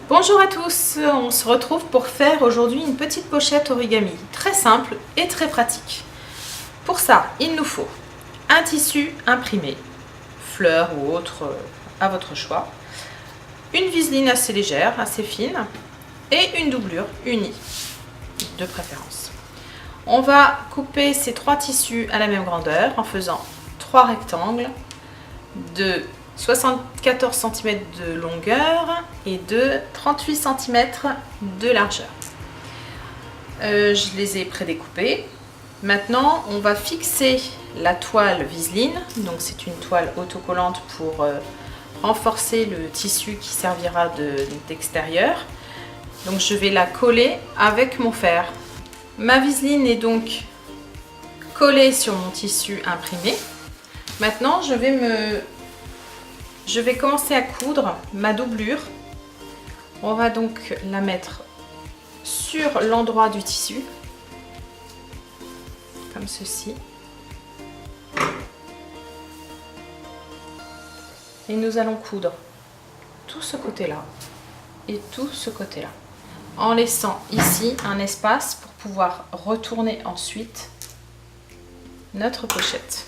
Bonjour à tous, on se retrouve pour faire aujourd'hui une petite pochette origami, très simple et très pratique. Pour ça, il nous faut un tissu imprimé, fleurs ou autre à votre choix, une viseline assez légère, assez fine et une doublure unie de préférence. On va couper ces trois tissus à la même grandeur en faisant trois rectangles de 74 cm de longueur et de 38 cm de largeur. Je les ai prédécoupés. Maintenant, on va fixer la toile viseline. Donc, c'est une toile autocollante pour renforcer le tissu qui servira d'extérieur. Donc, je vais la coller avec mon fer. Ma viseline est donc collée sur mon tissu imprimé. Maintenant, je vais commencer à coudre ma doublure. On va donc la mettre sur l'endroit du tissu, comme ceci. Et nous allons coudre tout ce côté-là et tout ce côté-là, en laissant ici un espace pour pouvoir retourner ensuite notre pochette.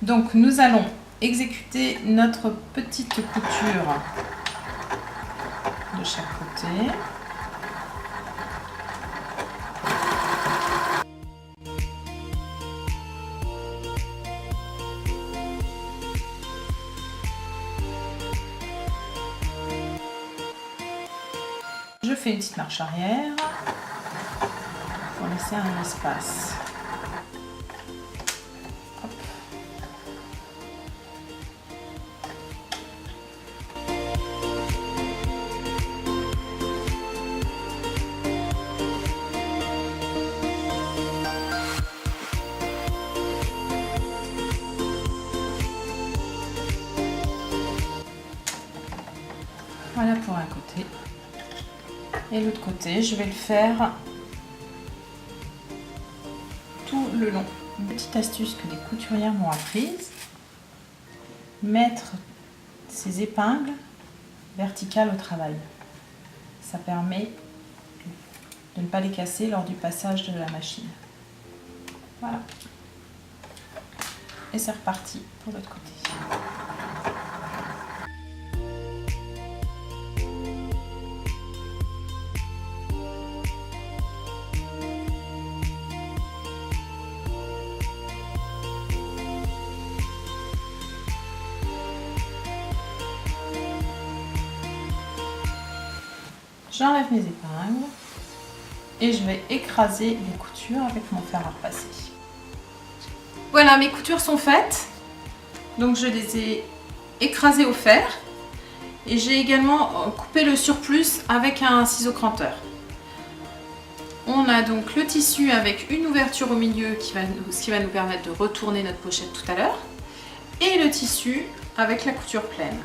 Donc nous allons exécuter notre petite couture de chaque côté. Je fais une petite marche arrière pour laisser un espace. Voilà pour un côté. Et l'autre côté, je vais le faire tout le long. Une petite astuce que les couturières m'ont apprise. Mettre ces épingles verticales au travail. Ça permet de ne pas les casser lors du passage de la machine. Voilà. Et c'est reparti pour l'autre côté. J'enlève mes épingles et je vais écraser les coutures avec mon fer à repasser. Voilà, mes coutures sont faites. Donc je les ai écrasées au fer et j'ai également coupé le surplus avec un ciseau cranteur. On a donc le tissu avec une ouverture au milieu ce qui va nous permettre de retourner notre pochette tout à l'heure, et le tissu avec la couture pleine.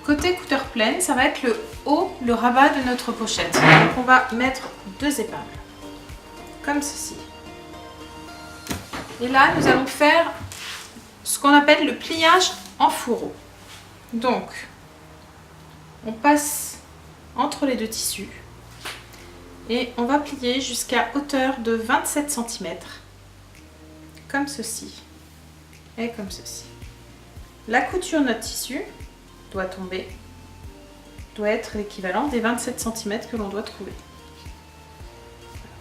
Côté couture pleine, ça va être le haut, le rabat de notre pochette. Donc on va mettre deux épingles, comme ceci. Et là, nous allons faire ce qu'on appelle le pliage en fourreau. Donc, on passe entre les deux tissus et on va plier jusqu'à hauteur de 27 cm, comme ceci et comme ceci. La couture de notre tissu doit être l'équivalent des 27 cm que l'on doit trouver.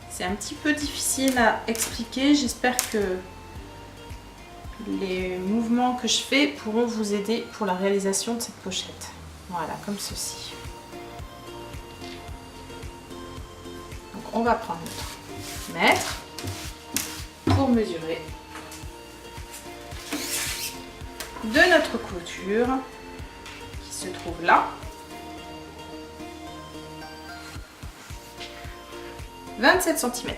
C'est un petit peu difficile à expliquer, j'espère que les mouvements que je fais pourront vous aider pour la réalisation de cette pochette. Voilà, comme ceci. Donc on va prendre notre mètre pour mesurer de notre couture se trouve là, 27 cm.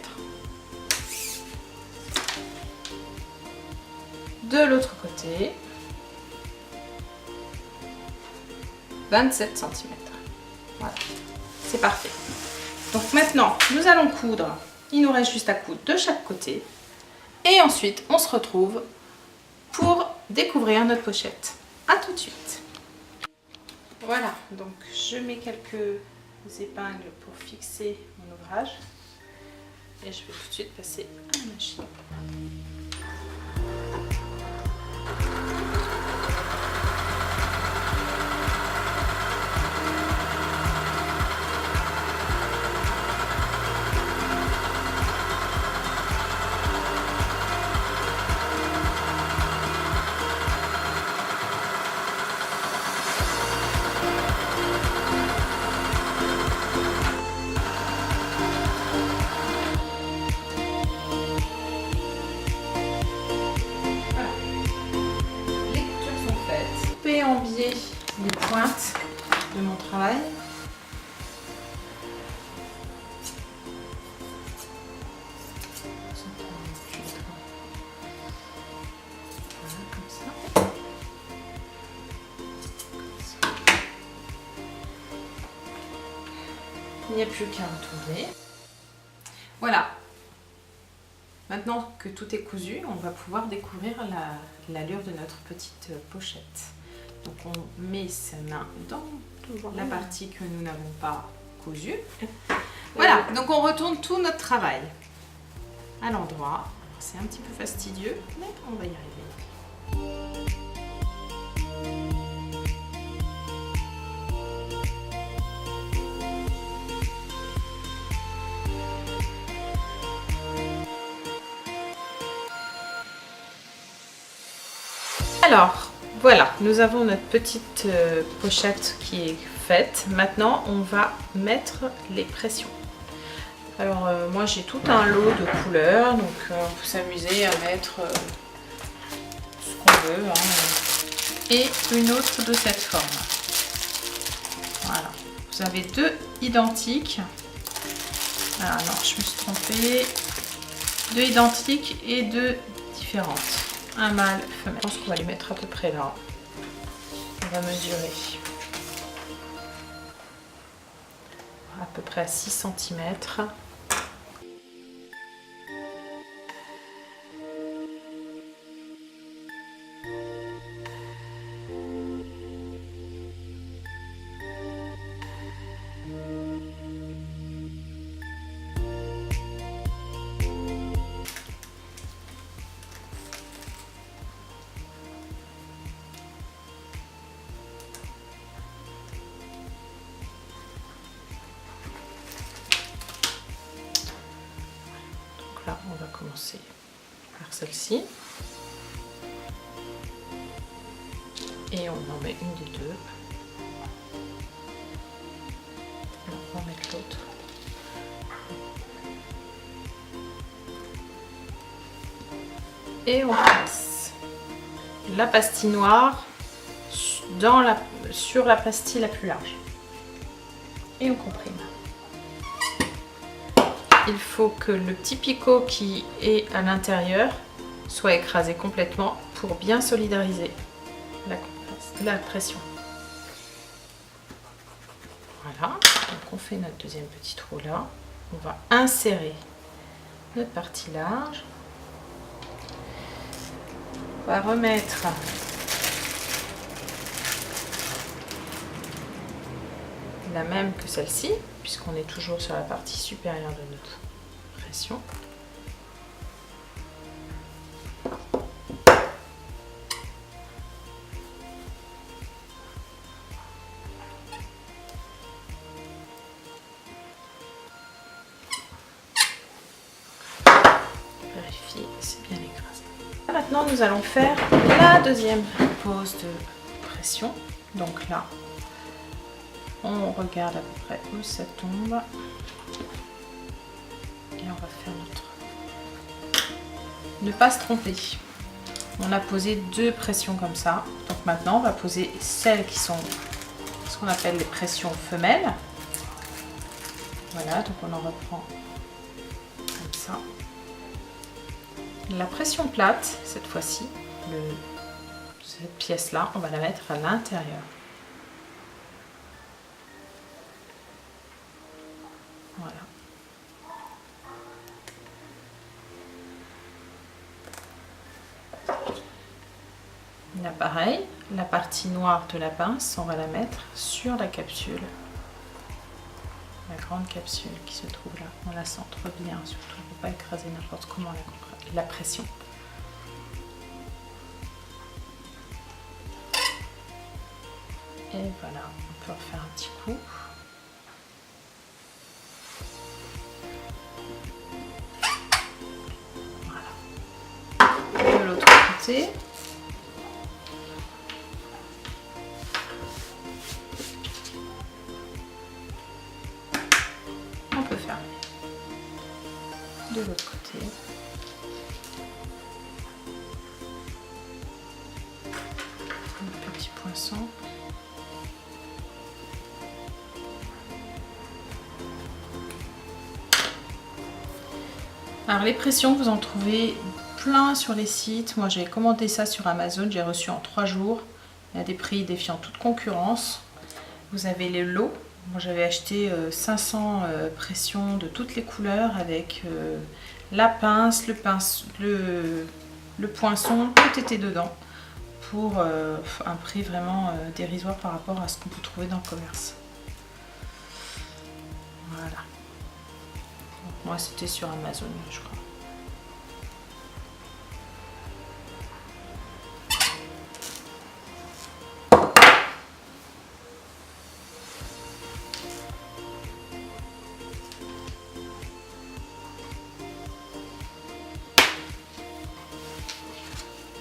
De l'autre côté, 27 cm. Voilà, c'est parfait. Donc maintenant, nous allons coudre. Il nous reste juste à coudre de chaque côté. Et ensuite, on se retrouve pour découvrir notre pochette. À tout de suite. Voilà, donc je mets quelques épingles pour fixer mon ouvrage et je vais tout de suite passer à la machine. En biais les pointes de mon travail. Voilà, comme ça. Il n'y a plus qu'à retourner. Voilà. Maintenant que tout est cousu, on va pouvoir découvrir l'allure de notre petite pochette. Donc on met sa main dans la partie que nous n'avons pas cousue. Voilà, donc on retourne tout notre travail à l'endroit. C'est un petit peu fastidieux, mais on va y arriver. Alors, voilà, nous avons notre petite pochette qui est faite. Maintenant, on va mettre les pressions. Alors, moi j'ai tout un lot de couleurs, donc on peut s'amuser à mettre ce qu'on veut. Hein. Et une autre de cette forme. Voilà, vous avez deux identiques. Ah non, je me suis trompée. Deux identiques et deux différentes. Un mâle, femelle. Je pense qu'on va les mettre à peu près là. On va mesurer à peu près à 6 cm. Là, on va commencer par celle-ci. Et on en met une des deux. On va mettre l'autre. Et on passe la pastille noire sur la pastille la plus large. Et on comprime. Il faut que le petit picot qui est à l'intérieur soit écrasé complètement pour bien solidariser la pression. Voilà, donc on fait notre deuxième petit trou là. On va insérer notre partie large. On va remettre la même que celle-ci, puisqu'on est toujours sur la partie supérieure de notre pression. Vérifier, c'est bien écrasé. Maintenant, nous allons faire la deuxième pose de pression. Donc là, on regarde à peu près où ça tombe. Et on va faire notre... Ne pas se tromper. On a posé deux pressions comme ça. Donc maintenant, on va poser celles qui sont ce qu'on appelle les pressions femelles. Voilà, donc on en reprend comme ça. La pression plate, cette fois-ci, cette pièce-là, on va la mettre à l'intérieur. Voilà. Là, pareil, la partie noire de la pince, on va la mettre sur la capsule. La grande capsule qui se trouve là. On la centre bien, surtout. On ne peut pas écraser n'importe comment la pression. Et voilà, on peut refaire un petit coup. Voilà. De l'autre côté. On peut fermer. De l'autre côté. Un petit poinçon. Alors les pressions, vous en trouvez plein sur les sites. Moi j'ai commandé ça sur Amazon, j'ai reçu en 3 jours. Il y a des prix défiant toute concurrence. Vous avez les lots. Moi j'avais acheté 500 pressions de toutes les couleurs avec la pince, le poinçon, tout était dedans pour un prix vraiment dérisoire par rapport à ce qu'on peut trouver dans le commerce. Voilà. Donc, moi c'était sur Amazon, je crois.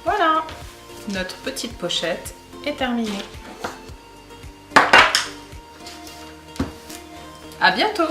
Voilà, notre petite pochette est terminée. À bientôt!